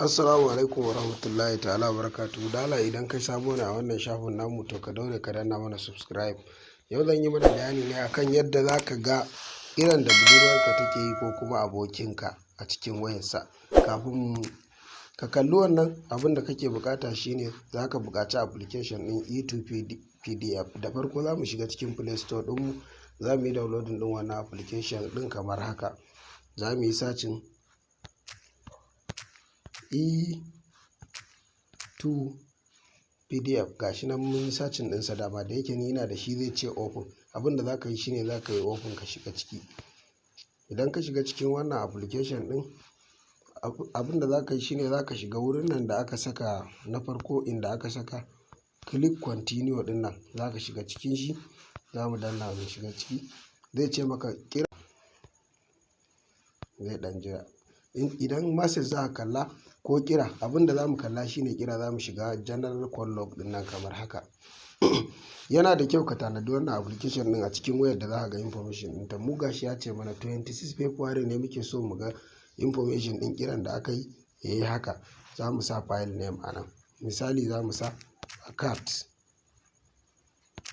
Assalamu alaikum warahmatullahi ta'ala barakatuhu. Dala idan kai sabo ne a wannan shafin namu to ka daure ka danna mana subscribe. Yau zan yi mana bayani ne akan yadda za ka ga kiran da budurwarka take yi ko kuma abokinka a cikin wayarsa. Kafin ka kalli wannan, abin da kake bukata shine za ka buƙaci application ɗin E2 PDF. Da farko za mu shiga cikin Play Store ɗinmu, za mu yi downloading ɗin wannan application ɗin kamar haka. Za mu yi searching E2 PDF, gashi nan mun yi sacin ɗinsa dama, da yake ni ina da shi zai ce open. Abin da za ka yi shine za ka yi open, ka shiga ciki. Idan ka shiga cikin wannan application ɗin, abin da za ka yi shine za ka shiga wurin nan da aka saka na farko, inda aka saka click continue ɗin nan, za ka shiga cikin shi. Za mu danna mu shiga ciki, zai ce maka kira, zai ɗan jira. Idan message za ka kalla ko kira, abin da za mu kalla shine kira. Za mu shiga general call log din nan kamar haka. Yana da kyau ka tanadi wannan application din a cikin wayar da za ka ga information ɗinta. Mu gashi ya ce mana 26 February ne muke so mu ga information ɗin kiran da aka yi. Haka za mu sa file name a nan. Misali za mu sa account.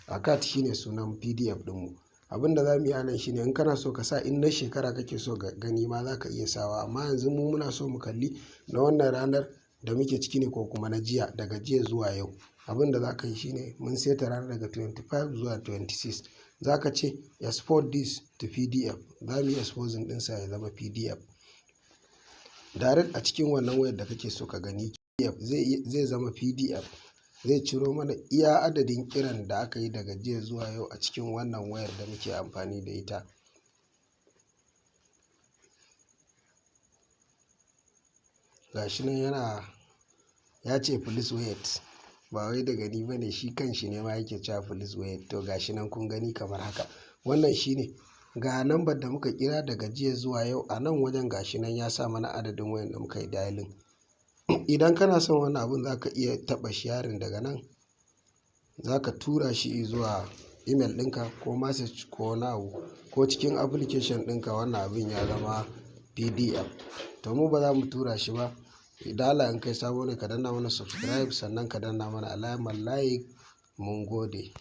Account shine sunan PDF ɗinmu. Abin da za mu yi a nan shine, in kana so ka sa in na shekara kake so gani ma za ka iya sawa, amma yanzu mu muna so mu kalli na wannan ranar da muke ciki ne ko kuma na jiya, daga jiya zuwa yau. Abin da za ka yi shine, mun seta ranar daga 25 zuwa 26. Za ka ce export this to PDF. Za mu yi exposing ɗinsa ya zama PDF. Direct a cikin wannan wayar da kake so ka gani PDF zai zama PDF. Zai ciro mana iya adadin kiran da aka yi daga jiya zuwa yau a cikin wannan wayar da muke amfani da ita. Gashi nan ya ce please wait, ba wai daga ni bane, shi kanshi ne ma yake cewa please wait. To gashi nan kun gani kamar haka. Wannan shine ga lambar da muka kira daga jiya zuwa yau. A nan wajen gashi nan ya sa mana adadin wayar da muka yi dialing. Idan kana son wannan abun, za ka iya taɓa sharing daga nan. Za ka tura shi zuwa email ɗinka ko message ko now ko cikin application ɗinka. Wannan abin ya zama PDF. To mu ba za mu tura shi ba. Dala in kai sabo ne, ka danna mana subscribe, sannan ka danna mana alamar like. Mun gode.